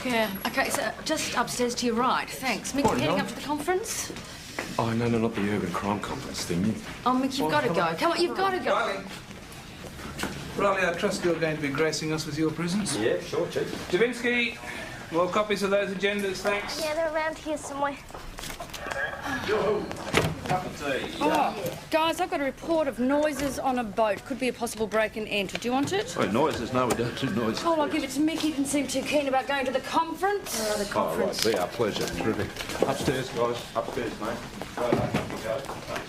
Yeah, OK, so just upstairs to your right, thanks. Mick, you heading up to the conference? Oh, no, not the urban crime conference thing. Oh, Mick, you've got to go. Come on, you've got to go. Riley, I trust you're going to be gracing us with your presence? Yeah, sure, Chief. Javinsky, more copies of those agendas, thanks. Yeah, they're around here somewhere. Cup of tea. Oh, guys, I've got a report of noises on a boat. Could be a possible break and enter. Do you want it? Oh, noises? No, we don't do noises. Oh, I'll give it to Mick. He didn't seem too keen about going to the conference. The conference. Oh, right. Be our pleasure. Terrific. Upstairs, guys. Upstairs, mate. Go,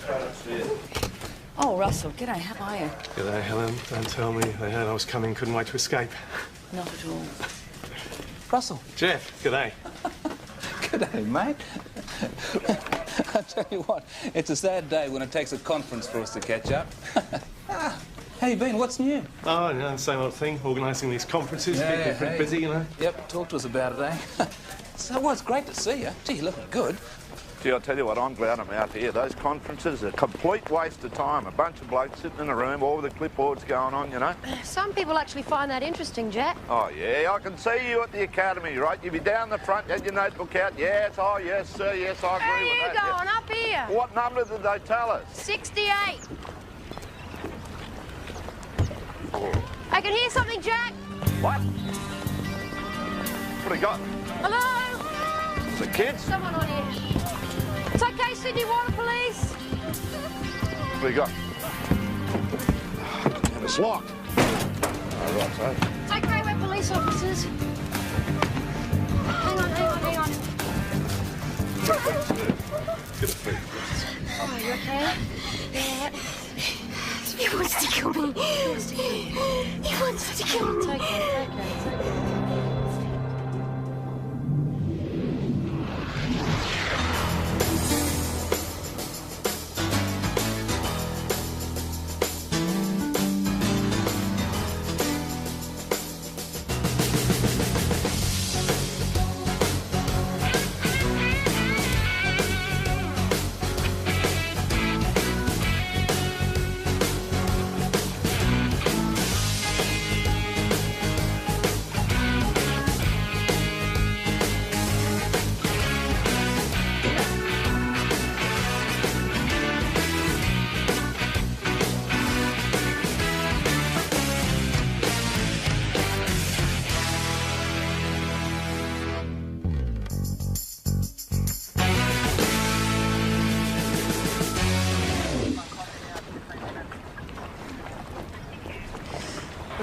straight upstairs. Oh, Russell, g'day. How are you? G'day, Helen. Don't tell me they heard I was coming, couldn't wait to escape. Not at all. Russell. Jeff, g'day. G'day, mate. I tell you what, it's a sad day when it takes a conference for us to catch up. How you been? What's new? Oh, you know, the same old thing, organising these conferences, keeping pretty busy, you know. Yep, talk to us about it, eh? So, well, it's great to see you. Gee, you're looking good. Gee, I'll tell you what, I'm glad I'm out here. Those conferences are a complete waste of time. A bunch of blokes sitting in a room, all with the clipboards going on, you know. Some people actually find that interesting, Jack. Oh, yeah, I can see you at the academy, right? You'd be down the front, had your notebook out. Yes, oh, yes, sir, yes, I agree with that. Where are you going? Up here. What number did they tell us? 68. I can hear something, Jack. What? What do you got? Hello? Is it kids? Someone on here. It's okay, Sydney Water Police. What do you got? And it's locked. Oh, right, so. It's okay, we're police officers. Hang on. Get a feed. Oh, you okay? Yeah. He wants to kill me. He wants to kill me. It's okay.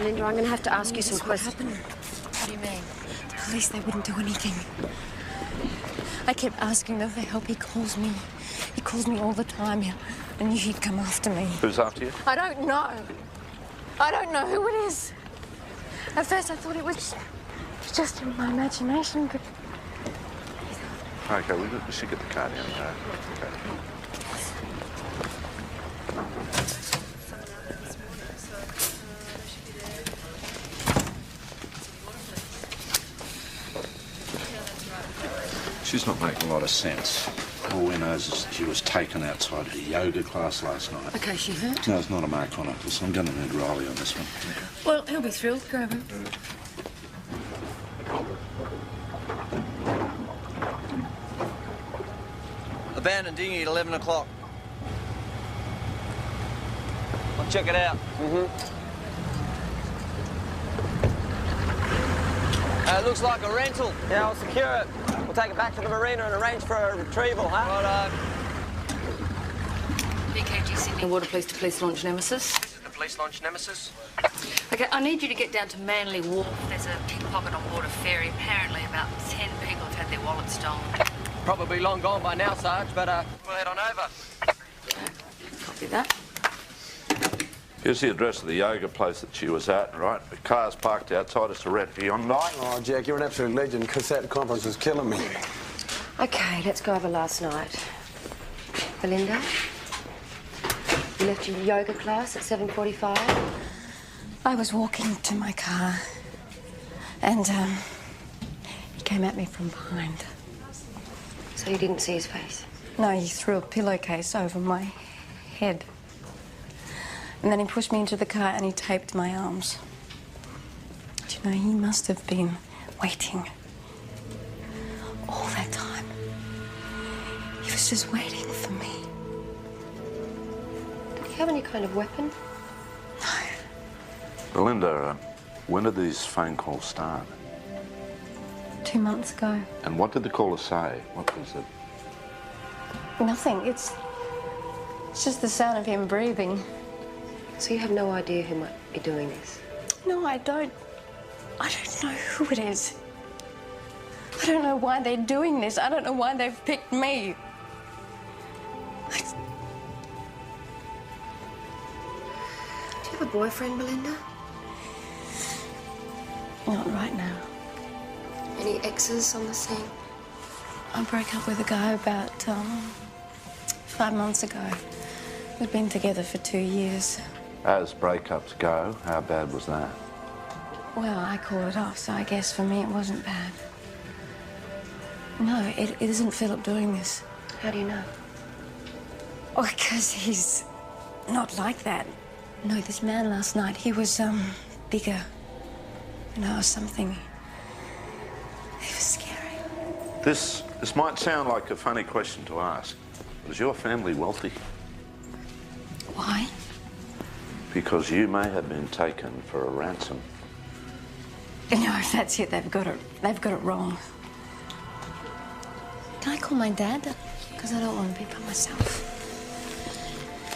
Belinda, I'm going to have to ask you some questions. What happened? What do you mean? The police, they wouldn't do anything. I kept asking them for help. He calls me. He calls me all the time. I knew he'd come after me. Who's after you? I don't know. I don't know who it is. At first I thought it was just in my imagination, but... Okay, we should get the car down. Okay. She's not making a lot of sense. All we know is she was taken outside of a yoga class last night. Okay, she hurt? No, there's not a mark on her. Listen, I'm going to need Riley on this one. Well, he'll be thrilled. Grab him. Abandoned dinghy at 11 o'clock. I'll check it out. It looks like a rental. Yeah, I'll secure it. We'll take it back to the marina and arrange for a retrieval, huh? Righto. BKG Sydney Water Police to police launch Nemesis. This is the police launch Nemesis. Okay, I need you to get down to Manly Wharf. There's a pickpocket on board a ferry. Apparently about 10 people have had their wallets stolen. Probably long gone by now, Sarge, but we'll head on over. Copy that. Here's the address of the yoga place that she was at, right? The car's parked outside. It's a red Hyundai. Oh, Jack, you're an absolute legend, because that conference was killing me. Okay, let's go over last night. Belinda, you left your yoga class at 7:45. I was walking to my car, and he came at me from behind. So you didn't see his face? No, he threw a pillowcase over my head. And then he pushed me into the car and he taped my arms. Do you know, he must have been waiting just waiting for me. Did he have any kind of weapon? Belinda, when did these phone calls start? 2 months ago. And what did the caller say? What was it? Nothing. It's just the sound of him breathing. So you have no idea who might be doing this? No, I don't know who it is. I don't know why they're doing this. I don't know why they've picked me. Do you have a boyfriend, Belinda? Not right now. Any exes on the scene? I broke up with a guy about 5 months ago. We'd been together for 2 years. As breakups go, how bad was that? Well, I called it off, so I guess for me it wasn't bad. No, it isn't Philip doing this. How do you know? Oh, because he's not like that. No, this man last night, he was, bigger. You know, something. He was scary. This might sound like a funny question to ask. Was your family wealthy? Why? Because you may have been taken for a ransom. No, if that's it, they've got it wrong. Can I call my dad? Because I don't want to be by myself.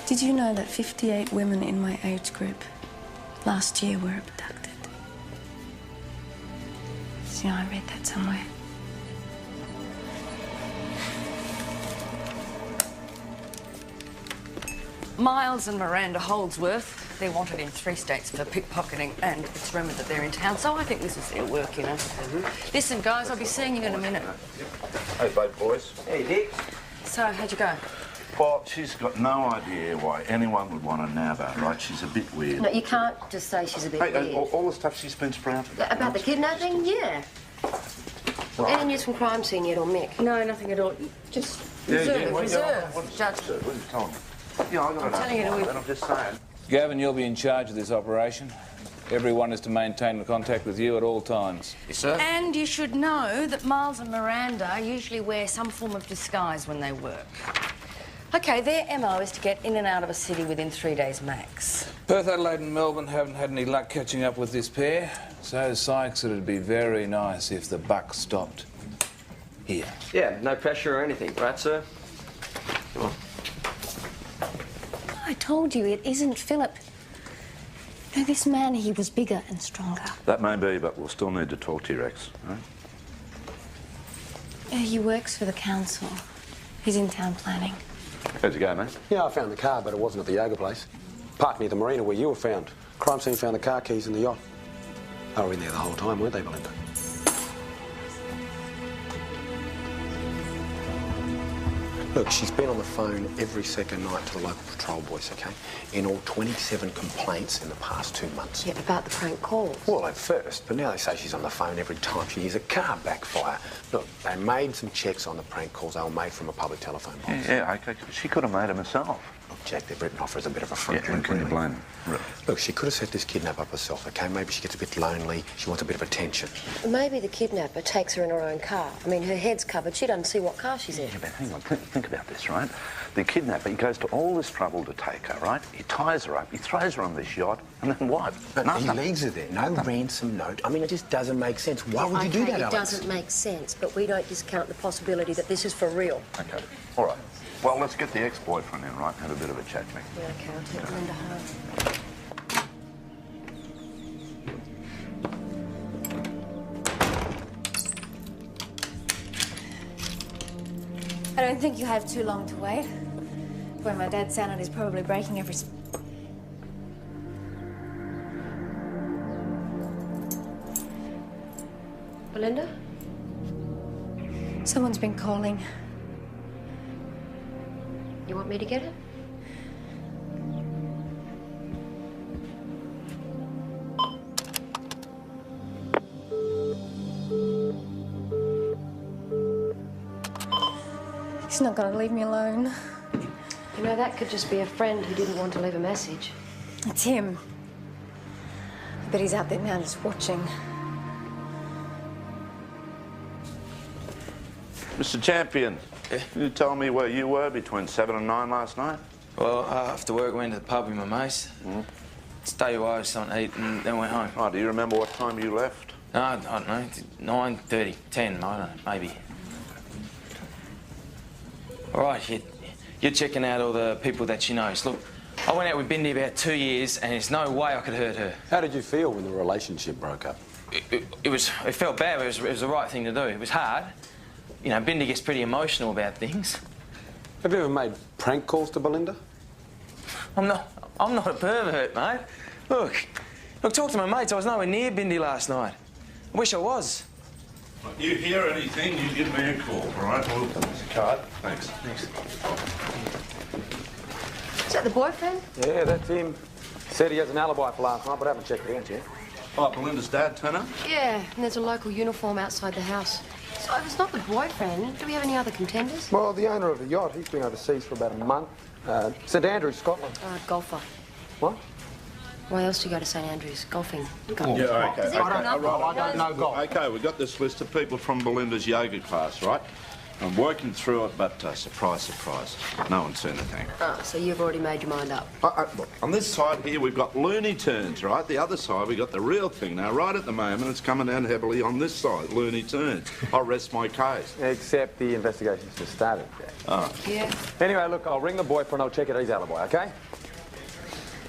Did you know that 58 women in my age group last year were abducted? You know, I read that somewhere. Miles and Miranda Holdsworth, they're wanted in 3 states for pickpocketing, and it's rumoured that they're in town, so I think this is their work, you know. Listen, guys, I'll be seeing you in a minute. Hey, both boys. Hey, Dick. So, how'd you go? Well, she's got no idea why anyone would want to nab her, right? She's a bit weird. No, you can't just say she's a bit Hey, weird. all the stuff she's been sprouting. About the kidnapping? Yeah. Right. Any news from crime scene yet, or Mick? No, nothing at all. Just reserve. Judge. What are you telling me? Yeah, I got I'm telling you, and I'm just saying. Gavin, you'll be in charge of this operation. Everyone is to maintain contact with you at all times. Yes, sir. And you should know that Miles and Miranda usually wear some form of disguise when they work. OK, their MO is to get in and out of a city within 3 days max. Perth, Adelaide and Melbourne haven't had any luck catching up with this pair, so Sykes, it'd be very nice if the buck stopped here. Yeah, no pressure or anything, right, sir? Come on. I told you, it isn't Philip. You know, this man, he was bigger and stronger. That may be, but we'll still need to talk to you, Rex. Right? Yeah, he works for the council. He's in town planning. How'd you go, mate? Yeah, I found the car, but it wasn't at the yoga place. Parked near the marina where you were found. Crime scene found the car keys in the yacht. They were in there the whole time, weren't they, Belinda? Look, she's been on the phone every second night to the local patrol boys, OK? In all, 27 complaints in the past 2 months. Yeah, about the prank calls. Well, at first, but now they say she's on the phone every time she hears a car backfire. Look, they made some checks on the prank calls. They were made from a public telephone box. Yeah, OK. She could have made them herself. Look, Jack, they've written off her as a bit of a front. Yeah, and can you blame them? Really? Look, she could have set this kidnap up herself, OK? Maybe she gets a bit lonely. She wants a bit of attention. Maybe the kidnapper takes her in her own car. I mean, her head's covered. She doesn't see what car she's in. Yeah, but hang on. Think about this, right? The kidnapper, he goes to all this trouble to take her, right? He ties her up, he throws her on this yacht, and then what? But Nothing. he leaves her there. No ransom note. I mean, it just doesn't make sense. Why would you do that, It Alex? doesn't make sense, but we don't discount the possibility that this is for real. OK. All right. Well, let's get the ex-boyfriend in, right? Have a bit of a chat, Mick. Yeah, OK, I'll take Belinda home. I don't think you have too long to wait. When my dad sounded, he's probably breaking every... Belinda? Someone's been calling. You want me to get it? He's not going to leave me alone. You know, that could just be a friend who didn't want to leave a message. It's him. I bet he's out there now just watching. Mr. Champion, Yeah. You tell me where you were between 7 and 9 last night? Well, after work, I went to the pub with my mates. Stayed away with something to eat and then went home. Oh, do you remember what time you left? No, I don't know. 9:30, 10, I don't know, maybe. All right, you're checking out all the people that she knows. Look, I went out with Bindi about 2 years and there's no way I could hurt her. How did you feel when the relationship broke up? It felt bad, but it was the right thing to do. It was hard. You know, Bindi gets pretty emotional about things. Have you ever made prank calls to Belinda? I'm not a pervert, mate. Look, talk to my mates. I was nowhere near Bindi last night. I wish I was. If you hear anything, you give me a call, all right? Well, there's a card. Thanks. Is that the boyfriend? Yeah, that's him. Said he has an alibi for last night, but I haven't checked it out yet. Oh, Belinda's dad, Turner? Yeah, and there's a local uniform outside the house. So if it's not the boyfriend, do we have any other contenders? Well, the owner of the yacht, he's been overseas for about a month. St Andrews, Scotland. Golfer. What? Why else do you go to St Andrews? Golfing. Yeah, OK. I don't know golf. OK, we've got this list of people from Belinda's yoga class, right? I'm working through it, but surprise, surprise, no one's seen a thing. Oh, so you've already made your mind up. Look, on this side here, we've got Looney Tunes, right? The other side, we've got the real thing. Now, right at the moment, it's coming down heavily on this side, Looney Tunes. I'll rest my case. Except the investigation's just started, Jack. Oh. Yeah. Anyway, look, I'll ring the boyfriend, I'll check out his alibi, OK?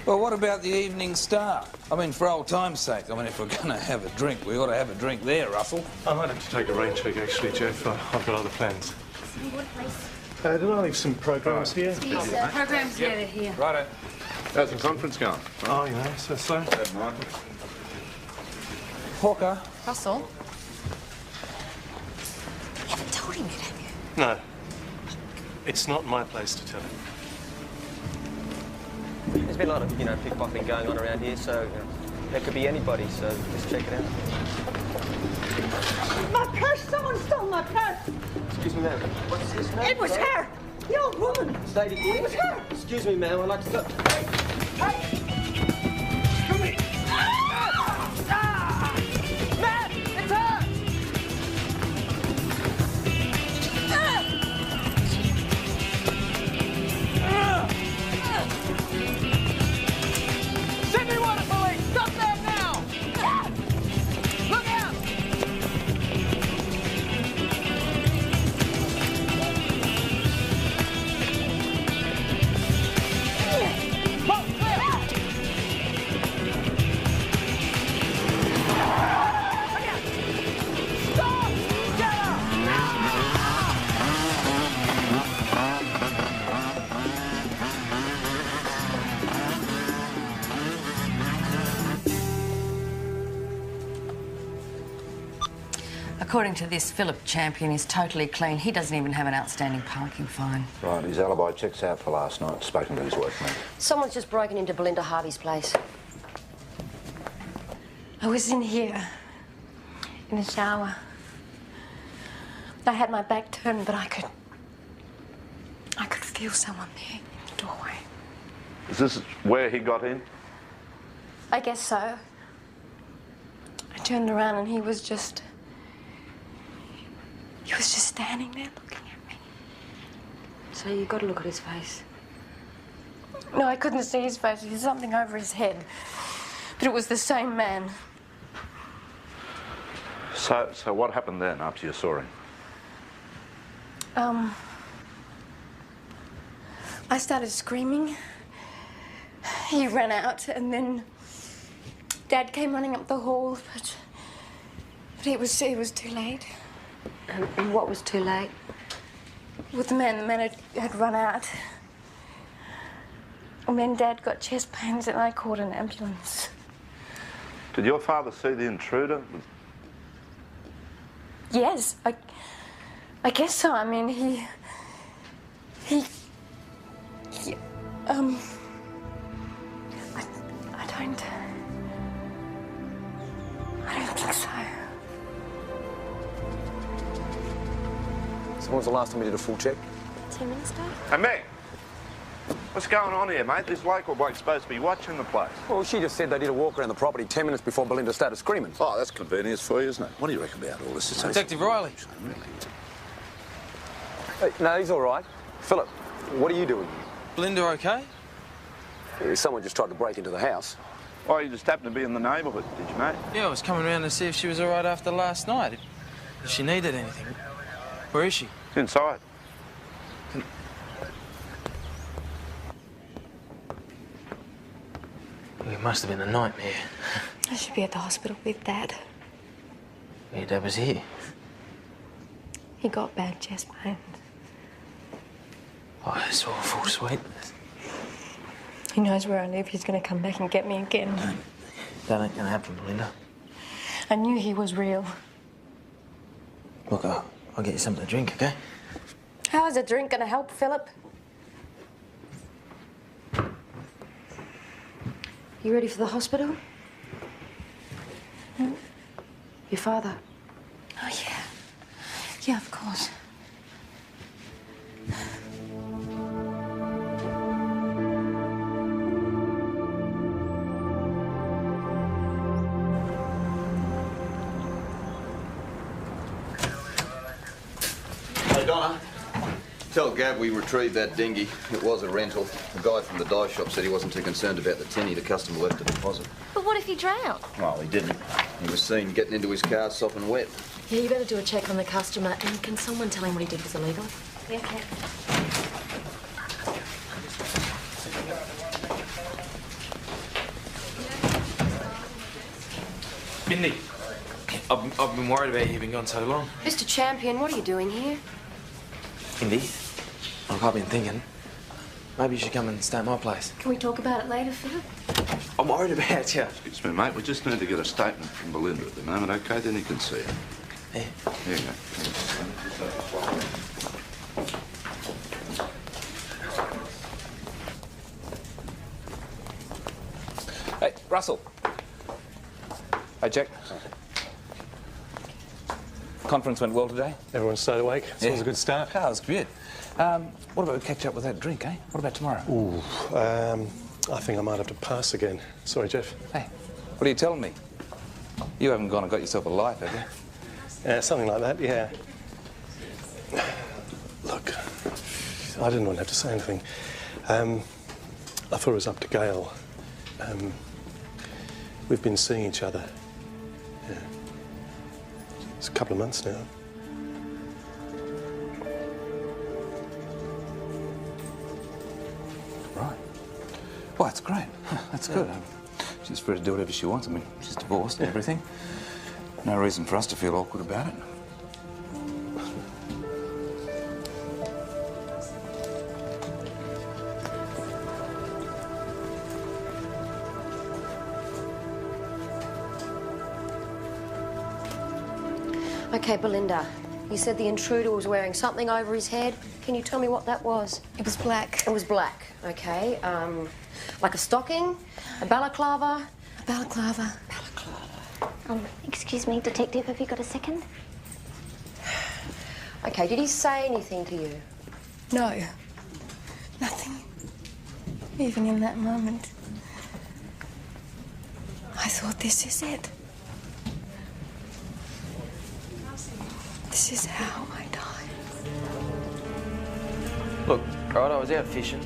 Well, what about the Evening Star? I mean, for old time's sake, I mean, if we're going to have a drink, we ought to have a drink there, Russell. I might have to take a rain check, actually, Jeff. I've got other plans. Did I leave some programs here? Yes, programs, yeah, they're here. Righto. How's the conference going? Oh, you know, so. Hawker. Russell? You haven't told him yet, have you? No. It's not my place to tell him. There's been a lot of, pickpocketing going on around here, so there could be anybody, so just check it out. My purse! Someone stole my purse! Excuse me, ma'am. What's this, ma'am? It was her! The old woman! Lady here? It was her! Excuse me, ma'am. I'd like to go... Hey! Come here! Ma'am! It's her! Send me water, police! Stop that now! Look out! According to this, Philip Champion is totally clean. He doesn't even have an outstanding parking fine. Right, his alibi checks out for last night. Spoken to his workmate. Someone's just broken into Belinda Harvey's place. I was in here, in the shower. I had my back turned, but I could feel someone there in the doorway. Is this where he got in? I guess so. I turned around and he was just standing there looking at me. So you got to look at his face. No, I couldn't see his face. There was something over his head. But it was the same man. So what happened then after you saw him? I started screaming. He ran out, and then Dad came running up the hall, but it was too late. And what was too late? With the man had run out. And then Dad got chest pains, and I called an ambulance. Did your father see the intruder? Yes, I guess so. I mean, he I don't think so. So when was the last time you did a full check? 10 minutes ago. Hey, Meg! What's going on here, mate? This local bloke's supposed to be watching the place. Well, she just said they did a walk around the property 10 minutes before Belinda started screaming. Oh, that's convenience for you, isn't it? What do you reckon about all this? Detective Riley. Hey, no, he's all right. Philip, what are you doing? Belinda okay? Someone just tried to break into the house. Oh, you just happened to be in the neighbourhood, did you, mate? Yeah, I was coming around to see if she was all right after last night. If she needed anything. Where is she? Inside. It must have been a nightmare. I should be at the hospital with Dad. Yeah, Dad was here. He got bad chest pains. Oh, that's awful, sweet. He knows where I live. He's going to come back and get me again. That ain't gonna happen, Belinda. I knew he was real. Look, I'll get you something to drink, okay? How is a drink going to help, Philip? You ready for the hospital? Hmm? Your father? Oh, yeah. Yeah, of course. Hey, Donna. Tell Gav we retrieved that dinghy. It was a rental. The guy from the dive shop said he wasn't too concerned about the tinny. The customer left a deposit. But what if he drowned? Well, he didn't. He was seen getting into his car sopping wet. Yeah, you better do a check on the customer. And can someone tell him what he did was illegal? Yeah, okay. Mindy, I've been worried about you. Been gone so long. Mr. Champion, what are you doing here? Mindy, look, I've been thinking. Maybe you should come and stay at my place. Can we talk about it later, Philip? I'm worried about you. Excuse me, mate. We just need to get a statement from Belinda at the moment, OK? Then you can see her. Yeah. Here you go. Hey, Russell. Hey, Jack. Conference went well today? Everyone stayed awake. So it was a good start. Oh, it was good. What about we catch up with that drink, eh? What about tomorrow? Ooh, I think I might have to pass again. Sorry, Jeff. Hey, what are you telling me? You haven't gone and got yourself a life, have you? Something like that, yeah. Look, I didn't want to have to say anything. I thought it was up to Gail. We've been seeing each other. Yeah. It's a couple of months now. Right. Well, that's great. That's good. She's free to do whatever she wants. I mean, she's divorced and everything. No reason for us to feel awkward about it. Okay, Belinda. You said the intruder was wearing something over his head. Can you tell me what that was? It was black. It was black, okay. Like a stocking? A balaclava? A balaclava. Excuse me, Detective, have you got a second? Okay, did he say anything to you? No. Nothing. Even in that moment. I thought, this is it. This is how I die. Look, right, I was out fishing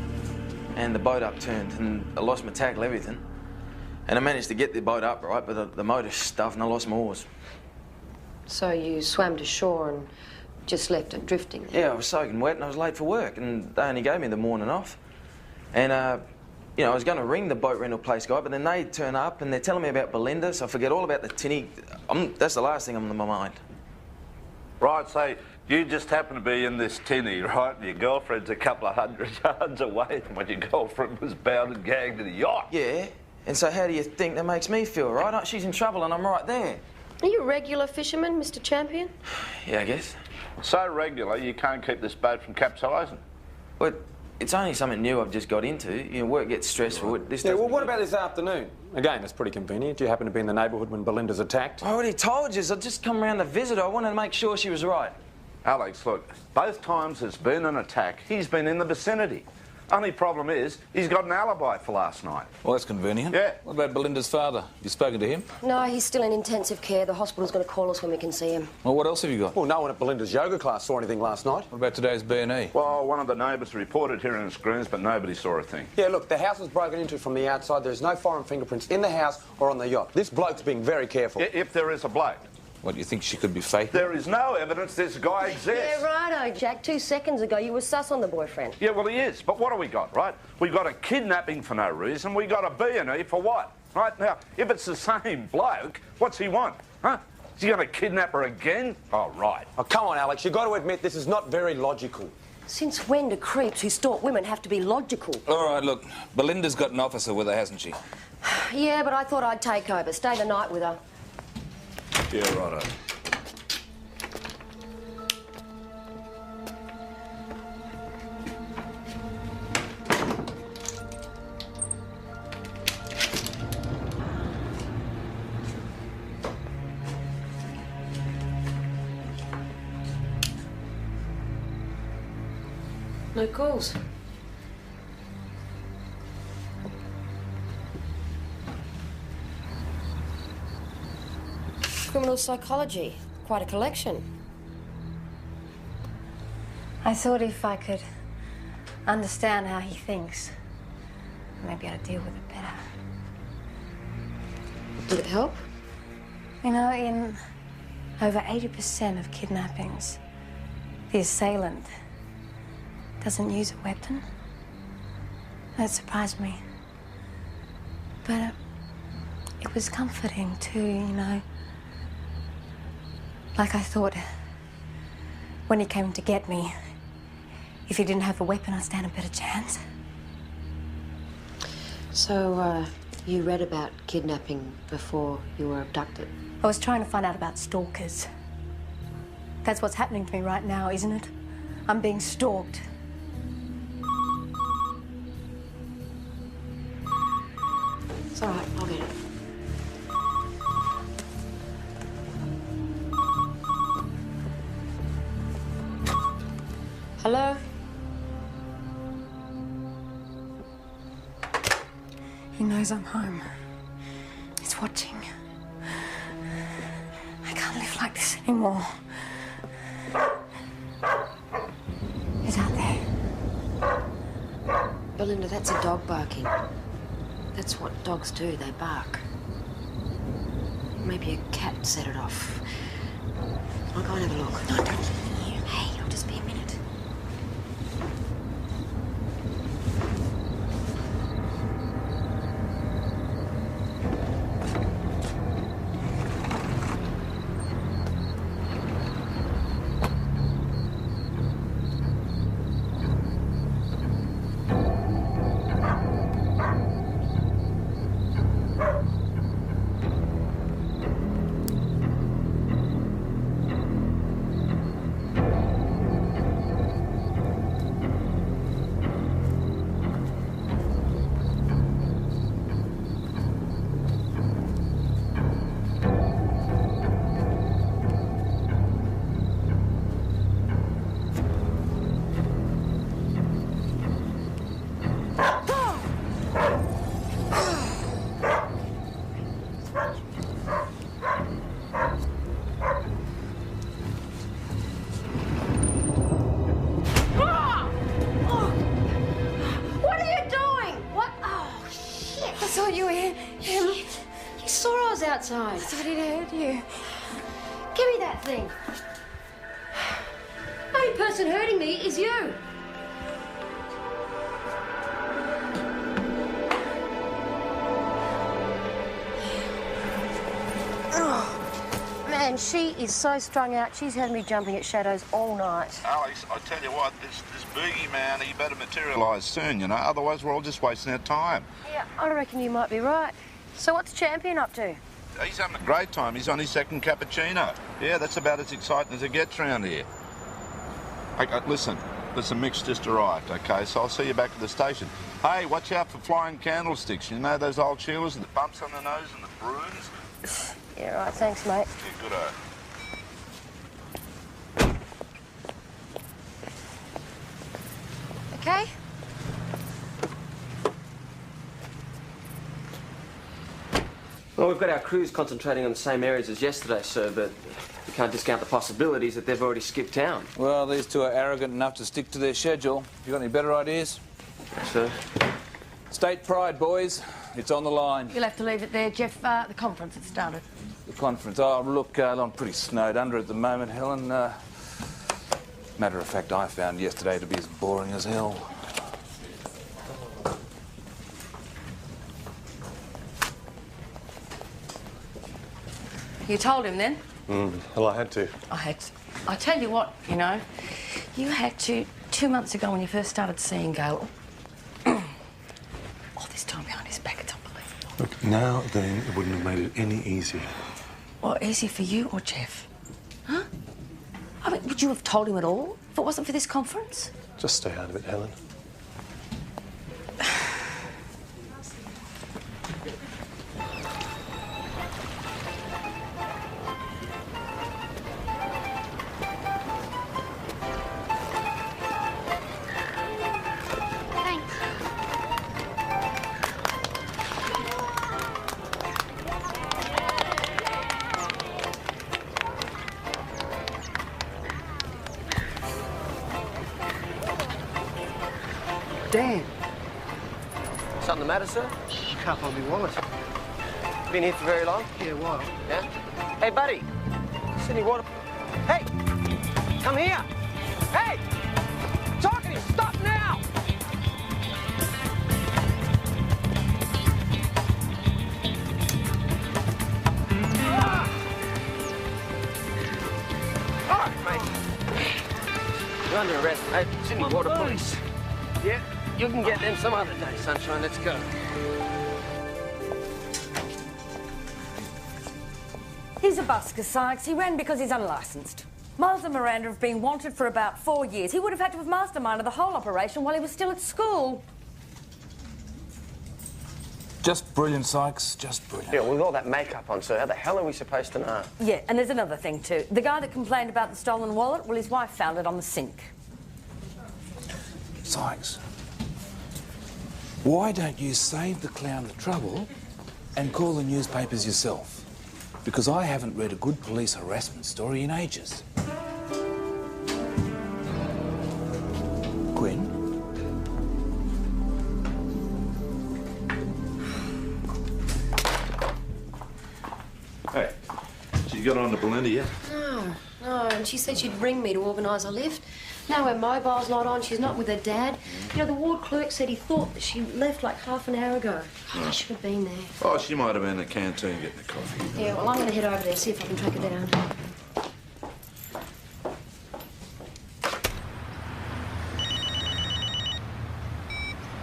and the boat upturned and I lost my tackle, everything. And I managed to get the boat up, right, but the motor's stuffed and I lost my oars. So you swam to shore and just left it drifting? Yeah, I was soaking wet and I was late for work and they only gave me the morning off. And, you know, I was going to ring the boat rental place guy, but then they turn up and they're telling me about Belinda, so I forget all about the tinny. That's the last thing on my mind. Right, so you just happen to be in this tinny, right? And your girlfriend's a couple of 100 yards away from when your girlfriend was bound and gagged to the yacht. Yeah, and so how do you think that makes me feel, right? She's in trouble and I'm right there. Are you a regular fisherman, Mr. Champion? Yeah, I guess. So regular, you can't keep this boat from capsizing. Well, it's only something new I've just got into. You know, work gets stressful. Yeah, well, what about this afternoon? Again, that's pretty convenient. Do you happen to be in the neighbourhood when Belinda's attacked? I already told you. I just come around to visit her. I wanted to make sure she was right. Alex, look, both times there's been an attack, he's been in the vicinity. Only problem is, he's got an alibi for last night. Well, that's convenient. Yeah. What about Belinda's father? Have you spoken to him? No, he's still in intensive care. The hospital's going to call us when we can see him. Well, what else have you got? Well, no one at Belinda's yoga class saw anything last night. What about today's B&E? Well, one of the neighbours reported hearing the screams, but nobody saw a thing. Yeah, look, the house was broken into from the outside. There's no foreign fingerprints in the house or on the yacht. This bloke's being very careful. If there is a bloke. What, you think she could be fake? There is no evidence this guy exists. Yeah, righto, Jack. 2 seconds ago, you were sus on the boyfriend. Yeah, well, he is. But what do we got, right? We got a kidnapping for no reason. We got a B&E for what? Right? Now, if it's the same bloke, what's he want? Huh? Is he going to kidnap her again? Oh, right. Oh, come on, Alex. You've got to admit this is not very logical. Since when do creeps who stalk women have to be logical? All right, look. Belinda's got an officer with her, hasn't she? Yeah, but I thought I'd take over. Stay the night with her. Yeah, righto. No calls. Criminal psychology. Quite a collection. I thought if I could understand how he thinks, maybe I'd deal with it better. Did it help? You know, in over 80% of kidnappings, the assailant doesn't use a weapon. That surprised me. But it was comforting too, you know. Like I thought, when he came to get me, if he didn't have a weapon, I'd stand a better chance. So, you read about kidnapping before you were abducted? I was trying to find out about stalkers. That's what's happening to me right now, isn't it? I'm being stalked. It's all right, I'll get it. Hello? He knows I'm home. He's watching. I can't live like this anymore. He's out there. Belinda, that's a dog barking. That's what dogs do, they bark. Maybe a cat set it off. I'll go and have a look. No, don't leave me here. Hey, I'll just be a minute. Outside. I thought he'd heard you. Give me that thing. The only person hurting me is you. Oh, man, she is so strung out. She's had me jumping at shadows all night. Alex, I tell you what, this boogie man, he better materialise soon, you know, otherwise we're all just wasting our time. Yeah, I reckon you might be right. So what's Champion up to? He's having a great time. He's on his second cappuccino. Yeah, that's about as exciting as it gets round here. Okay, listen, Mick's just arrived, okay? So I'll see you back at the station. Hey, watch out for flying candlesticks. You know those old Sheilas with the bumps on the nose and the bruise? Yeah, right, thanks, mate. Yeah, good-o. Okay? Well, we've got our crews concentrating on the same areas as yesterday, sir, but we can't discount the possibilities that they've already skipped town. Well, these two are arrogant enough to stick to their schedule. You got any better ideas? Yes, sir. State pride, boys. It's on the line. You'll have to leave it there, Jeff. The conference has started. The conference. Oh, look, I'm pretty snowed under at the moment, Helen. Matter of fact, I found yesterday to be as boring as hell. You told him then? Well, I had to. I tell you what, you know, you had to 2 months ago when you first started seeing Gail. All this time behind his back, it's unbelievable. Look, now then, it wouldn't have made it any easier. Well, easier for you or Jeff? Huh? I mean, would you have told him at all if it wasn't for this conference? Just stay out of it, Helen. Dan. Something the matter, sir? Can't find my wallet. Been here for very long? Yeah, a while. Yeah? Hey, buddy. Sydney water. Hey! Come here! Hey! Talking to you! Stop now! All right, mate. You're under arrest, mate. Sydney Water Police. Yeah? You can get them some other day, sunshine. Let's go. He's a busker, Sykes. He ran because he's unlicensed. Miles and Miranda have been wanted for about 4 years. He would have had to have masterminded the whole operation while he was still at school. Just brilliant, Sykes. Just brilliant. Yeah, with all that makeup on, sir, how the hell are we supposed to know? Yeah, and there's another thing, too. The guy that complained about the stolen wallet, well, his wife found it on the sink. Sykes, why don't you save the clown the trouble and call the newspapers yourself? Because I haven't read a good police harassment story in ages. Quinn? Hey, so you got on to Belinda yet? No, and she said she'd ring me to organise a lift. Now her mobile's not on, she's not with her dad. You know, the ward clerk said he thought that she left like half an hour ago. God, I should have been there. Oh, she might have been in the canteen getting a coffee. Yeah, well, I'm going to head over there, see if I can track her down.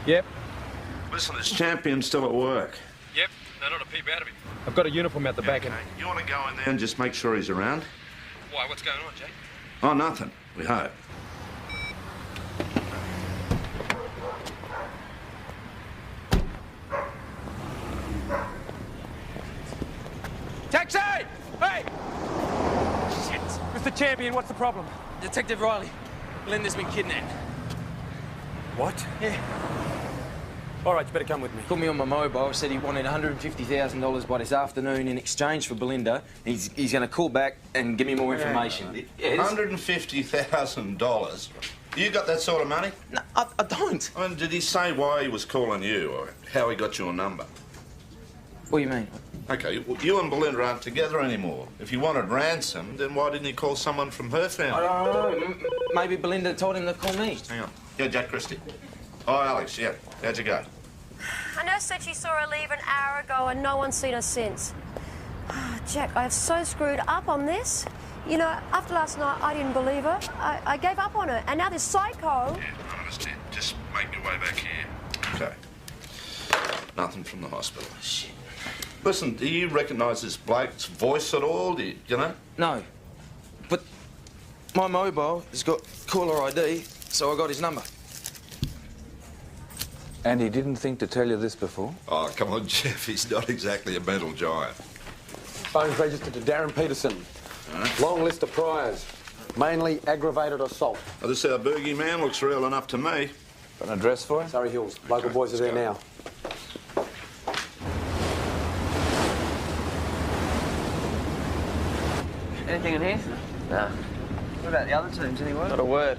Yep. Listen, is Champion still at work? Yep. No, not a peep out of him. I've got a uniform out the back end. You want to go in there and just make sure he's around? Why? What's going on, Jake? Oh, nothing. We hope. Taxi! Hey! Shit. Mr. Champion, what's the problem? Detective Riley. Linda's been kidnapped. What? Yeah. All right, you better come with me. Called me on my mobile, said he wanted $150,000 by this afternoon in exchange for Belinda. He's going to call back and give me more information. Yeah, $150,000? You got that sort of money? No, I don't. I mean, did he say why he was calling you or how he got your number? What do you mean? OK, well, you and Belinda aren't together anymore. If you wanted ransom, then why didn't he call someone from her family? I don't know. Maybe Belinda told him to call me. Hang on. Yeah, Jack Christie. Oh, Alex, yeah. How'd you go? A nurse said she saw her leave an hour ago and no one's seen her since. Jack, I have so screwed up on this. You know, after last night, I didn't believe her. I gave up on her, and now this psycho... Yeah, I understand. Just make your way back here. OK. Nothing from the hospital. Shit. Listen, do you recognise this bloke's voice at all? Do you know? No. But my mobile has got caller ID, so I got his number. And he didn't think to tell you this before? Oh, come on, Jeff. He's not exactly a mental giant. Phone's registered to Darren Peterson. Long list of priors. Mainly aggravated assault. Oh, this our boogie man looks real enough to me. Got an address for him? Surrey Hills. Local boys are there now. Anything in here? Nah. What about the other teams, any word? Not a word.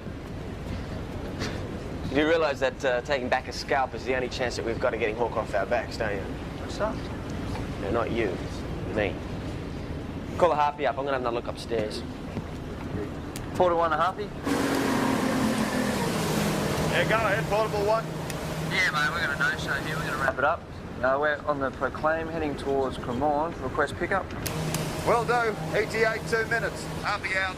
You do realise that taking back a scalp is the only chance that we've got of getting Hawk off our backs, don't you? What's up? No, not you. Me. Call the harpy up. I'm going to have another look upstairs. 4 to 1 a harpy? Yeah, go ahead, portable one. Yeah, mate, we're going to no-show here. We're going to wrap it up. We're on the Proclaim, heading towards Cremorne. Request pickup. Will do. ETA 2 minutes. Harpy out.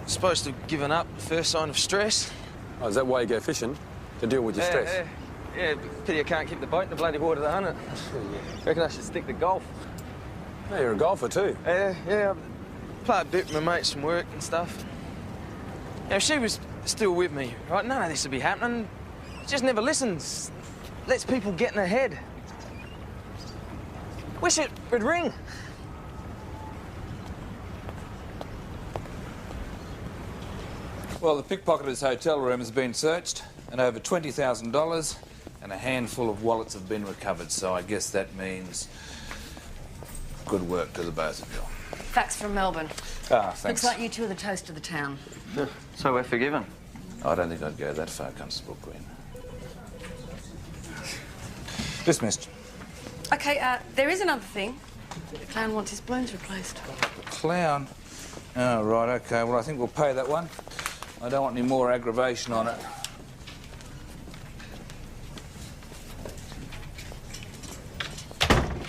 Supposed to have given up first sign of stress. Oh, is that why you go fishing? To deal with your stress? Yeah, pity I can't keep the boat in the bloody water, though, isn't it? Reckon I should stick to golf. Oh, you're a golfer too? Yeah, I play a bit with my mates from work and stuff. Now, if she was still with me, right, none of this would be happening. She just never listens. Lets people get in her head. Wish it would ring. Well, the pickpocketer's hotel room has been searched and over $20,000 and a handful of wallets have been recovered, so I guess that means good work to the both of you. Fax from Melbourne. Ah, thanks. Looks like you two are the toast of the town. So we're forgiven? I don't think I'd go that far, Constable Queen. Dismissed. OK, there is another thing. The clown wants his balloons replaced. Clown? Oh, right, OK. Well, I think we'll pay that one. I don't want any more aggravation on it.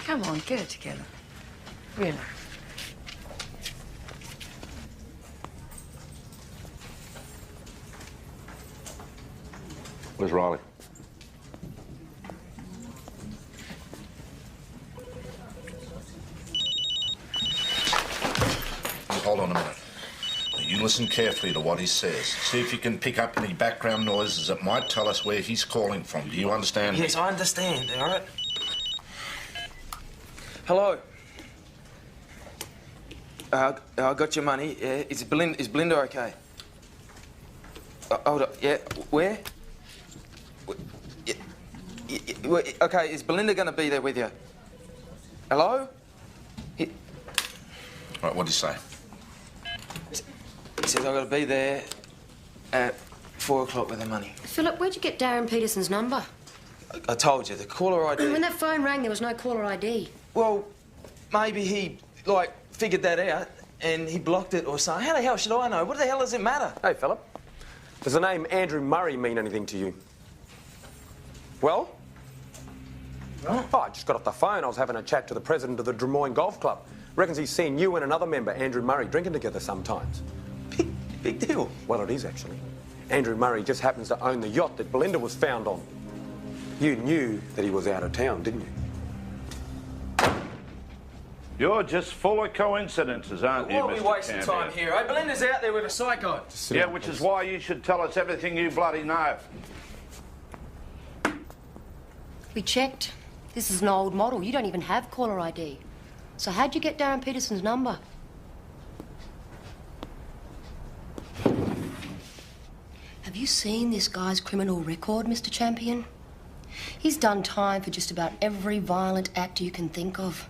Come on, get it together. Really. Where's Riley? Hold on a minute. You listen carefully to what he says. See if you can pick up any background noises that might tell us where he's calling from. Do you understand? Yes, I understand, all right? Hello. I got your money. Yeah, is Belinda okay? Hold up. Yeah, where? Okay, is Belinda going to be there with you? Hello? Right, what'd he say? He says I've got to be there at 4 o'clock with the money. Philip, where'd you get Darren Peterson's number? I told you, the caller ID... When that phone rang, there was no caller ID. Well, maybe he, like, figured that out and he blocked it or something. How the hell should I know? What the hell does it matter? Hey, Philip. Does the name Andrew Murray mean anything to you? Well? Oh, I just got off the phone. I was having a chat to the president of the Drummoyne Golf Club. Reckons he's seen you and another member, Andrew Murray, drinking together sometimes. Big deal. Well, it is, actually. Andrew Murray just happens to own the yacht that Belinda was found on. You knew that he was out of town, didn't you? You're just full of coincidences, aren't you, Mr. Why are we wasting time here, eh? Belinda's out there with a psycho. Yeah, which is why you should tell us everything you bloody know. We checked. This is an old model. You don't even have caller ID. So how'd you get Darren Peterson's number? Have you seen this guy's criminal record, Mr. Champion? He's done time for just about every violent act you can think of.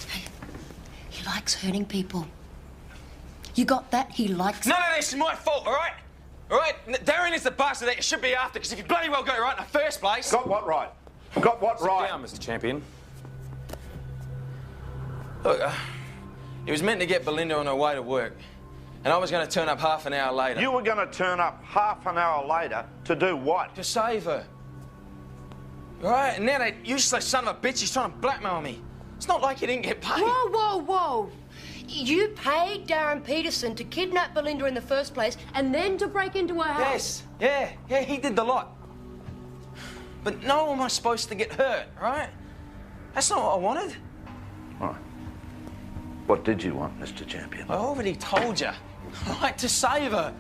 Hey, he likes hurting people. You got that? He likes... None of this is my fault, all right? All right? Darren is the bastard that you should be after, because if you bloody well got it right in the first place... Got what right? Got what right? Sit down, Mr. Champion. Look, he was meant to get Belinda on her way to work. And I was going to turn up half an hour later. You were going to turn up half an hour later to do what? To save her. All right? And now that useless son of a bitch is trying to blackmail me. It's not like he didn't get paid. Whoa, whoa, whoa. You paid Darren Peterson to kidnap Belinda in the first place and then to break into her house? Yes. Yeah, he did the lot. But no one was supposed to get hurt, right? That's not what I wanted. Right. What did you want, Mr. Champion? I already told you. Right, to save her.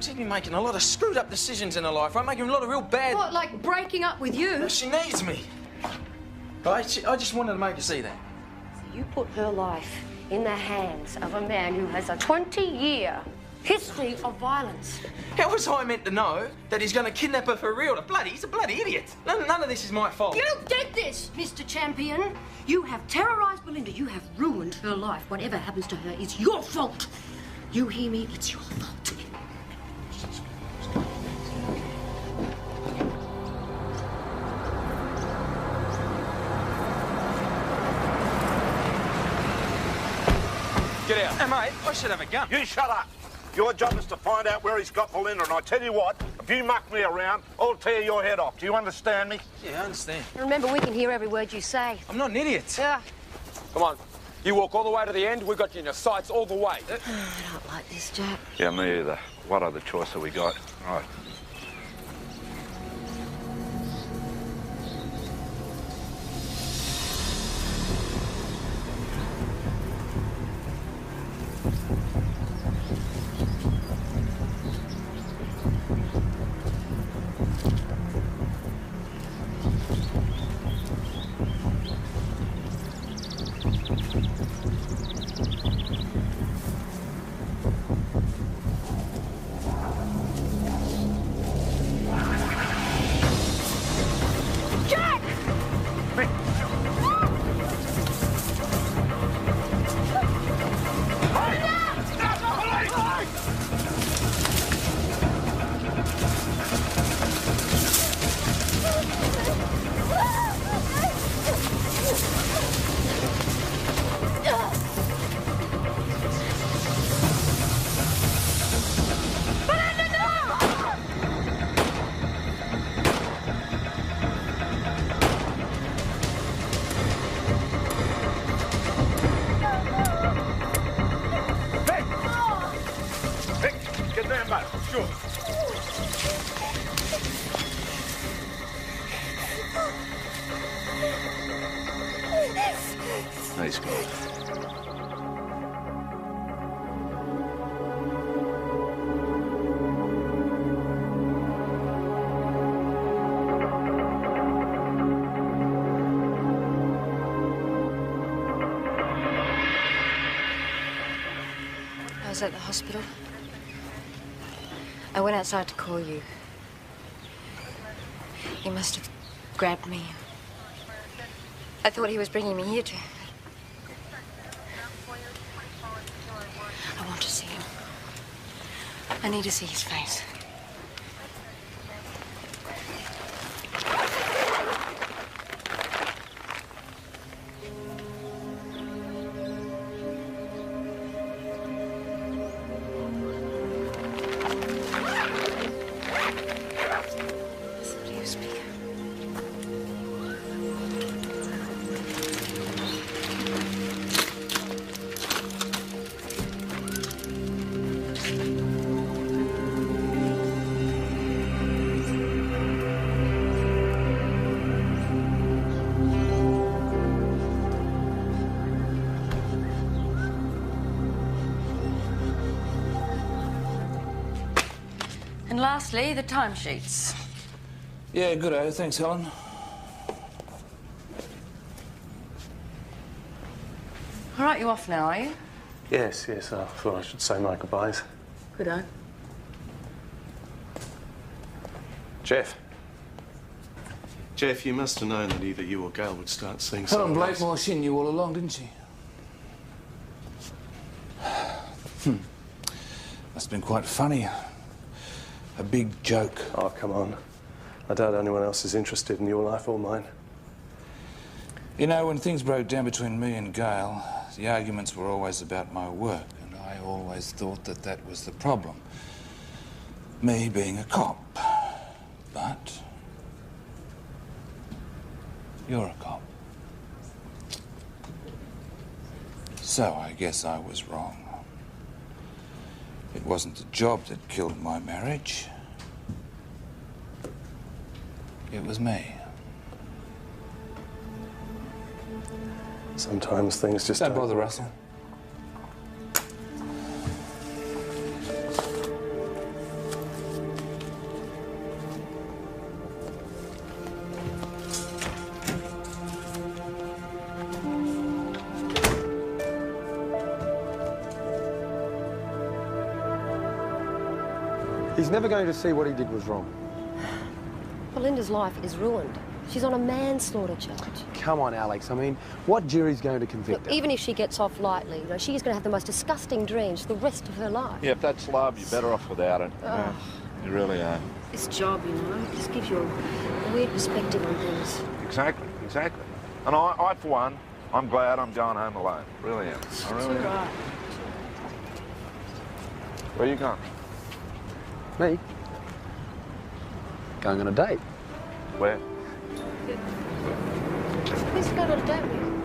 She's been making a lot of screwed up decisions in her life, right? Making a lot of real bad... What, like breaking up with you? Well, she needs me. Right? I just wanted to make her see that. So you put her life in the hands of a man who has a 20-year history of violence. How was I meant to know that he's going to kidnap her for real? He's a bloody idiot. None of this is my fault. You did this, Mr. Champion. You have terrorised Belinda. You have ruined her life. Whatever happens to her is your fault. You hear me? It's your fault. Get out. Hey, mate, I should have a gun. You shut up. Your job is to find out where he's got Belinda, and I tell you what, if you muck me around, I'll tear your head off. Do you understand me? Yeah, I understand. Remember, we can hear every word you say. I'm not an idiot. Yeah. Come on. You walk all the way to the end, we've got you in your sights all the way. I don't like this, Jack. Yeah, me either. What other choice have we got? Right. Sure. Nice go. I was at the hospital. I went outside to call you. He must have grabbed me. I thought he was bringing me here to... I want to see him. I need to see his face. And lastly, the timesheets. Yeah, good-o. Thanks, Helen. All right, you off now, are you? Yes, I thought I should say my goodbyes. Good-o. Jeff, you must have known that either you or Gail would start seeing Helen someone else. Blakemore, she knew all along, didn't she? Must have been quite funny. A big joke. Oh, come on. I doubt anyone else is interested in your life or mine. You know, when things broke down between me and Gail, the arguments were always about my work, and I always thought that that was the problem. Me being a cop. But you're a cop. So I guess I was wrong. It wasn't the job that killed my marriage. It was me. Sometimes things just Don't don't bother, work. Russell. He's never going to see what he did was wrong. Belinda's life is ruined. She's on a manslaughter charge. Come on, Alex. I mean, what jury's going to convict Look, her? even if she gets off lightly, you know, she's going to have the most disgusting dreams for the rest of her life. Yeah, if that's love, you're better off without it. Ugh. You really are. This job, you know, it just gives you a weird perspective on things. Exactly. And I, for one, I'm glad I'm going home alone. Really am. I really am. Right. Where are you going? Me? Going on a date. Where? Who's going on a date with you?